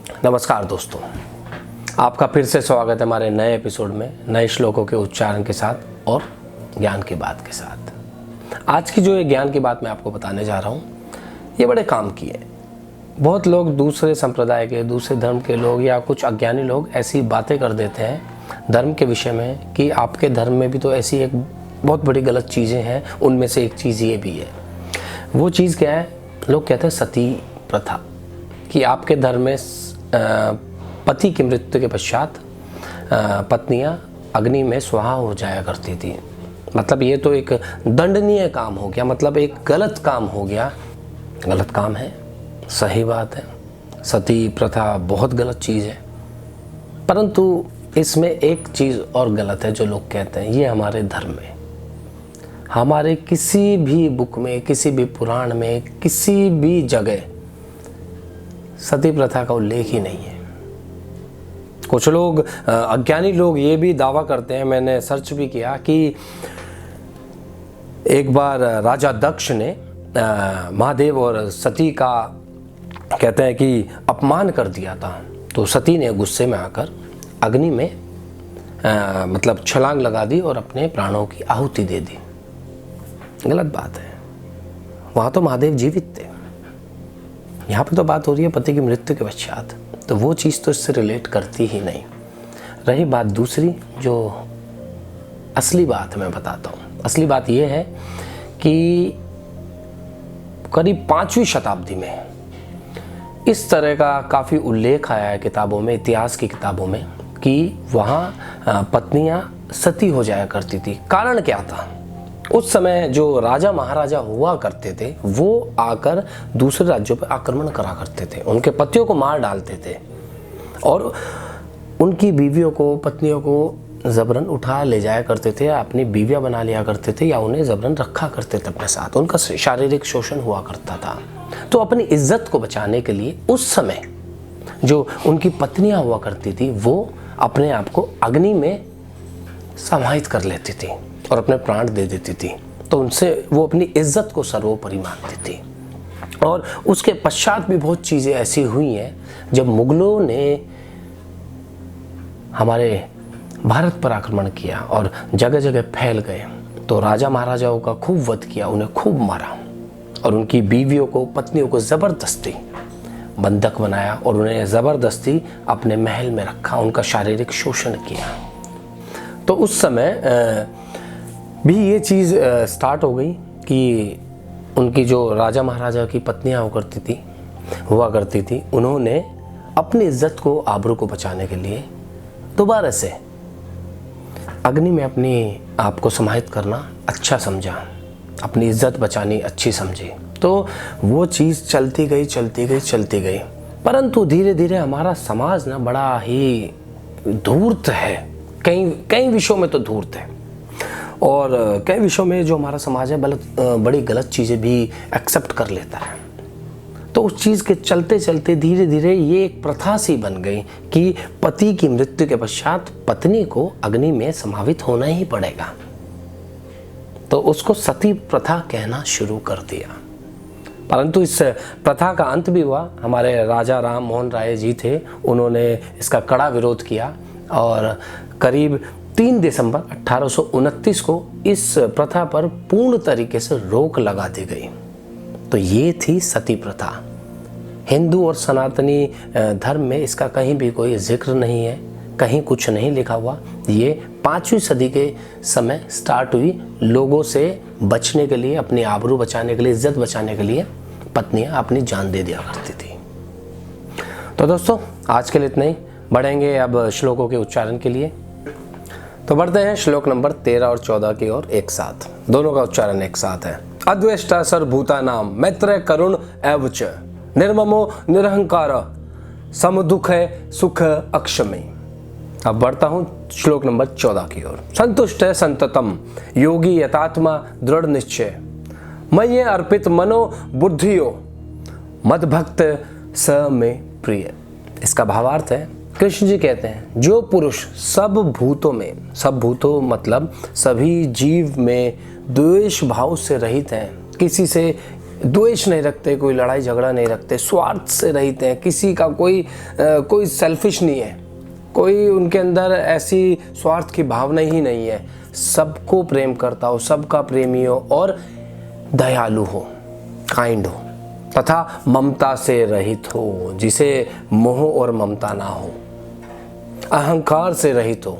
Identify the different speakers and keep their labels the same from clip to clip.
Speaker 1: नमस्कार दोस्तों, आपका फिर से स्वागत है हमारे नए एपिसोड में नए श्लोकों के उच्चारण के साथ और ज्ञान की बात के साथ। आज की जो ये ज्ञान की बात मैं आपको बताने जा रहा हूँ, ये बड़े काम की है। बहुत लोग दूसरे संप्रदाय के, दूसरे धर्म के लोग या कुछ अज्ञानी लोग ऐसी बातें कर देते हैं धर्म के विषय में कि आपके धर्म में भी तो ऐसी एक बहुत बड़ी गलत चीज़ें हैं। उनमें से एक चीज़ ये भी है। वो चीज़ क्या है? लोग कहते हैं सती प्रथा, कि आपके धर्म में पति की मृत्यु के पश्चात पत्नियां अग्नि में स्वाहा हो जाया करती थी। मतलब ये तो एक दंडनीय काम हो गया, मतलब एक गलत काम हो गया। गलत काम है, सही बात है, सती प्रथा बहुत गलत चीज़ है। परंतु इसमें एक चीज़ और गलत है जो लोग कहते हैं, ये हमारे धर्म में, हमारे किसी भी बुक में, किसी भी पुराण में, किसी भी जगह सती प्रथा का उल्लेख ही नहीं है। कुछ लोग अज्ञानी लोग ये भी दावा करते हैं, मैंने सर्च भी किया, कि एक बार राजा दक्ष ने महादेव और सती का कहते हैं कि अपमान कर दिया था। तो सती ने गुस्से में आकर अग्नि में मतलब छलांग लगा दी और अपने प्राणों की आहुति दे दी। गलत बात है। वहाँ तो महादेव जीवित थे, यहाँ पे तो बात हो रही है पति की मृत्यु के पश्चात। तो वो चीज़ तो इससे रिलेट करती ही नहीं। रही बात दूसरी, जो असली बात मैं बताता हूँ। असली बात ये है कि करीब 5वीं शताब्दी में इस तरह का काफ़ी उल्लेख आया है किताबों में, इतिहास की किताबों में, कि वहाँ पत्नियाँ सती हो जाया करती थी। कारण क्या था? उस समय जो राजा महाराजा हुआ करते थे वो आकर दूसरे राज्यों पर आक्रमण करा करते थे, उनके पतियों को मार डालते थे और उनकी बीवियों को, पत्नियों को जबरन उठा ले जाया करते थे, अपनी बीवियां बना लिया करते थे या उन्हें जबरन रखा करते थे अपने साथ। उनका शारीरिक शोषण हुआ करता था। तो अपनी इज्जत को बचाने के लिए उस समय जो उनकी पत्नियां हुआ करती थी वो अपने आप को अग्नि में समाहित कर लेती थी और अपने प्राण दे देती थी। तो उनसे वो अपनी इज्जत को सर्वोपरि मानती थी। और उसके पश्चात भी बहुत चीज़ें ऐसी हुई हैं। जब मुगलों ने हमारे भारत पर आक्रमण किया और जगह जगह फैल गए, तो राजा महाराजाओं का खूब वध किया, उन्हें खूब मारा और उनकी बीवियों को, पत्नियों को ज़बरदस्ती बंधक बनाया और उन्हें ज़बरदस्ती अपने महल में रखा, उनका शारीरिक शोषण किया। तो उस समय भी ये चीज़ स्टार्ट हो गई कि उनकी जो राजा महाराजा की पत्नियां हुआ करती थी, उन्होंने अपनी इज्जत को, आबरू को बचाने के लिए दोबारा से अग्नि में अपनी आप को समाहित करना अच्छा समझा, अपनी इज्जत बचानी अच्छी समझी। तो वो चीज़ चलती गई। परंतु धीरे धीरे हमारा समाज ना बड़ा ही धूर्त है, कई विषयों में तो धूर्त है, और कई विषयों में जो हमारा समाज है बड़ी गलत चीज़ें भी एक्सेप्ट कर लेता है। तो उस चीज़ के चलते धीरे धीरे ये एक प्रथा सी बन गई कि पति की मृत्यु के पश्चात पत्नी को अग्नि में समाहित होना ही पड़ेगा। तो उसको सती प्रथा कहना शुरू कर दिया। परंतु इस प्रथा का अंत भी हुआ। हमारे राजा राम मोहन राय जी थे, उन्होंने इसका कड़ा विरोध किया और करीब 3 दिसंबर 1829 को इस प्रथा पर पूर्ण तरीके से रोक लगा दी गई। तो ये थी सती प्रथा। हिंदू और सनातनी धर्म में इसका कहीं भी कोई जिक्र नहीं है, कहीं कुछ नहीं लिखा हुआ। ये 5वीं सदी के समय स्टार्ट हुई। लोगों से बचने के लिए, अपनी आबरू बचाने के लिए, इज्जत बचाने के लिए पत्नियां अपनी जान दे दिया करती थी। तो दोस्तों, आज के लिए इतना ही। बढ़ेंगे अब श्लोकों के उच्चारण के लिए। तो बढ़ते हैं श्लोक नंबर 13 और 14 की ओर एक साथ। दोनों का उच्चारण एक साथ है। अद्वेष्टा सर्वभूतानां मैत्रेय करुण एव च निर्ममो निरहंकार समदुख सुख अक्षमे। अब बढ़ता हूँ श्लोक नंबर 14 की ओर। संतुष्ट है संततम योगी यतात्मा दृढ़ निश्चय मय्ये अर्पित मनो बुद्धियो मदभक्त स में प्रिय। इसका भावार्थ है, कृष्ण जी कहते हैं जो पुरुष सब भूतों में, सब भूतों मतलब सभी जीव में द्वेष भाव से रहित हैं, किसी से द्वेष नहीं रखते, कोई लड़ाई झगड़ा नहीं रखते, स्वार्थ से रहित हैं, किसी का कोई सेल्फिश नहीं है, कोई उनके अंदर ऐसी स्वार्थ की भावना ही नहीं है। सबको प्रेम करता हो, सबका प्रेमी हो और दयालु हो, काइंड हो तथा ममता से रहित हो, जिसे मोह और ममता ना हो, अहंकार से रहित हो,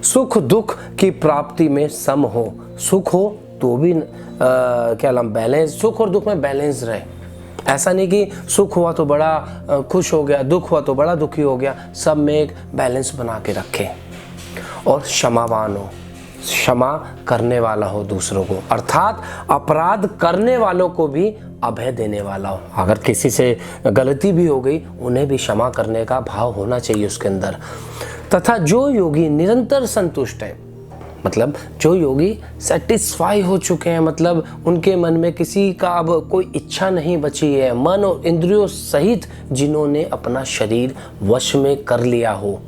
Speaker 1: सुख दुख की प्राप्ति में सम हो। सुख हो तो भी क्या नाम बैलेंस, सुख और दुख में बैलेंस रहे। ऐसा नहीं कि सुख हुआ तो बड़ा खुश हो गया, दुख हुआ तो बड़ा दुखी हो गया, सब में एक बैलेंस बना के रखे। और क्षमावान हो, क्षमा करने वाला हो दूसरों को, अर्थात अपराध करने वालों को भी अभय देने वाला हो। अगर किसी से गलती भी हो गई, उन्हें भी क्षमा करने का भाव होना चाहिए उसके अंदर। तथा जो योगी निरंतर संतुष्ट है, मतलब जो योगी सेटिस्फाई हो चुके हैं, मतलब उनके मन में किसी का अब कोई इच्छा नहीं बची है, मन और इंद्रियों सहित जिन्होंने अपना शरीर वश में कर लिया हो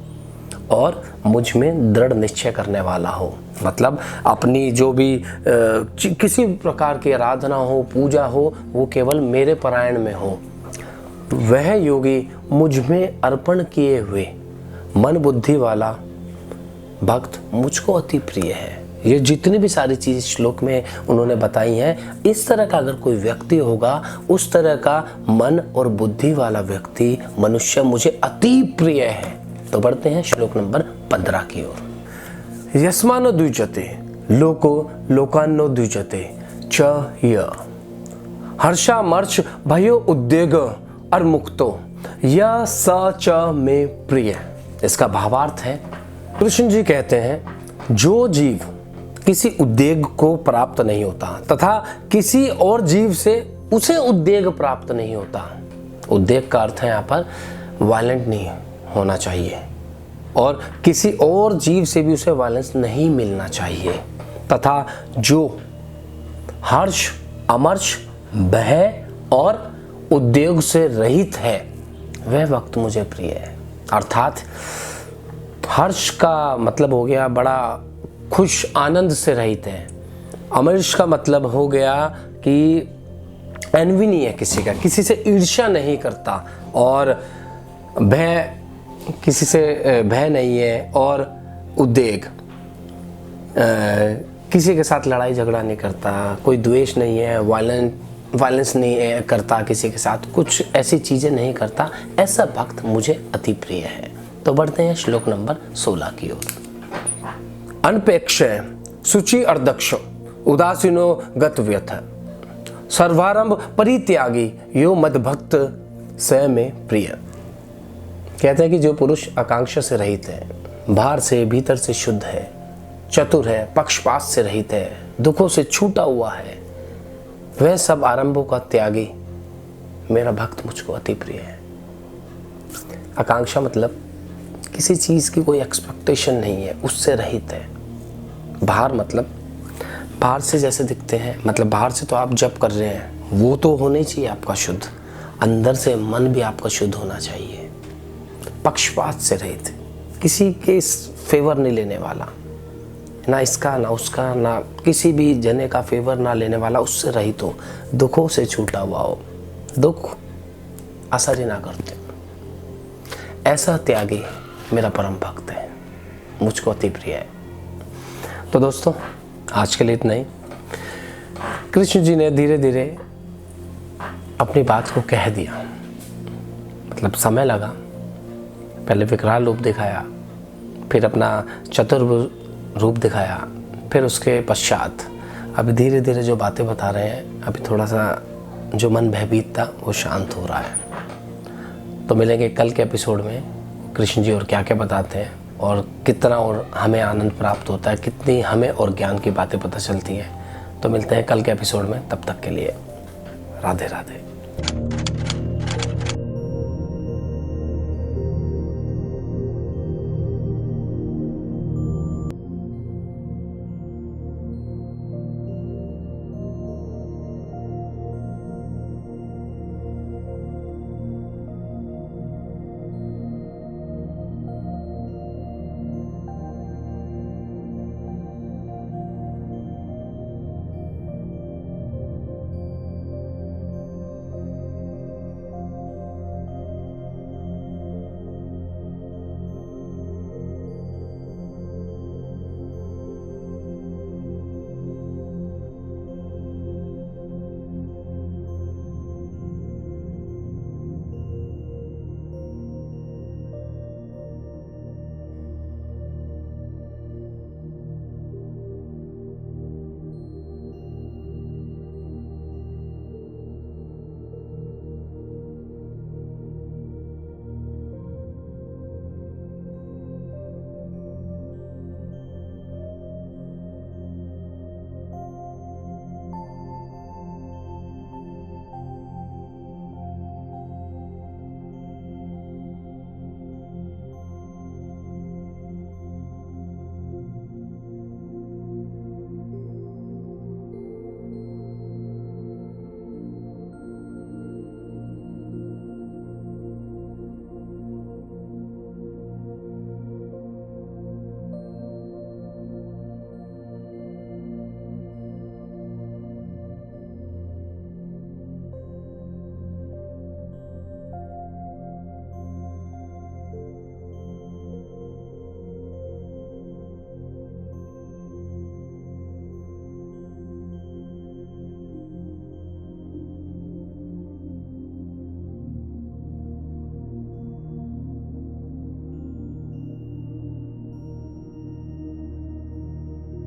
Speaker 1: और मुझ में दृढ़ निश्चय करने वाला हो, मतलब अपनी जो भी किसी प्रकार की आराधना हो, पूजा हो, वो केवल मेरे परायण में हो, वह योगी मुझ में अर्पण किए हुए मन बुद्धि वाला भक्त मुझको अति प्रिय है। ये जितनी भी सारी चीज़ श्लोक में उन्होंने बताई हैं, इस तरह का अगर कोई व्यक्ति होगा, उस तरह का मन और बुद्धि वाला व्यक्ति, मनुष्य मुझे अति प्रिय है। तो बढ़ते हैं श्लोक नंबर 15 की ओर। यस्मानो द्विजते लोको लोकान्नो द्विजते च य हर्षामर्ष भयो उद्वेग और मुक्तो य स च मे प्रिय। इसका भावार्थ है, कृष्ण जी कहते हैं, जो जीव किसी उद्वेग को प्राप्त नहीं होता तथा किसी और जीव से उसे उद्वेग प्राप्त नहीं होता। उद्वेग का अर्थ है यहाँ पर वायलेंट नहीं होना चाहिए और किसी और जीव से भी उसे वायलेंस नहीं मिलना चाहिए, तथा जो हर्ष अमर्ष भय और उद्वेग से रहित है, वह भक्त मुझे प्रिय है। अर्थात हर्ष का मतलब हो गया बड़ा खुश आनंद से रहित है, अमर्ष का मतलब हो गया कि एनवी नहीं है किसी का, किसी से ईर्ष्या नहीं करता, और भय किसी से भय नहीं है, और उद्वेग किसी के साथ लड़ाई झगड़ा नहीं करता, कोई द्वेष नहीं है, वायलेंस नहीं करता किसी के साथ, कुछ ऐसी चीज़ें नहीं करता, ऐसा भक्त मुझे अति प्रिय है। तो बढ़ते हैं श्लोक नंबर 16 की ओर। अनपेक्षे शुचि अर्दक्ष उदासीनो गतव्यथ सर्वारंभ परित्यागी यो मद्भक्त स में प्रिय। कहते हैं कि जो पुरुष आकांक्षा से रहित है, बाहर से भीतर से शुद्ध है, चतुर है, पक्षपात से रहित है, दुखों से छूटा हुआ है, वह सब आरंभों का त्यागी मेरा भक्त मुझको अति प्रिय है। आकांक्षा मतलब किसी चीज़ की कोई एक्सपेक्टेशन नहीं है, उससे रहित है। बाहर मतलब बाहर से जैसे दिखते हैं, मतलब बाहर से तो आप जप कर रहे हैं, वो तो होना ही चाहिए आपका शुद्ध, अंदर से मन भी आपका शुद्ध होना चाहिए। पक्षपात से रहित, किसी के फेवर नहीं लेने वाला, ना इसका ना उसका, ना किसी भी जने का फेवर ना लेने वाला, उससे रहित हो, दुखों से छूटा हुआ हो, दुख असर ही ना करते, ऐसा त्यागी मेरा परम भक्त है, मुझको अति प्रिय है। तो दोस्तों आज के लिए इतना ही। कृष्ण जी ने धीरे धीरे अपनी बात को कह दिया, मतलब समय लगा, पहले विकराल रूप दिखाया, फिर अपना चतुर रूप दिखाया, फिर उसके पश्चात अभी धीरे धीरे जो बातें बता रहे हैं, अभी थोड़ा सा जो मन भयभीत था वो शांत हो रहा है। तो मिलेंगे कल के एपिसोड में, कृष्ण जी और क्या क्या बताते हैं और कितना और हमें आनंद प्राप्त होता है, कितनी हमें और ज्ञान की बातें पता चलती हैं। तो मिलते हैं कल के एपिसोड में, तब तक के लिए राधे राधे।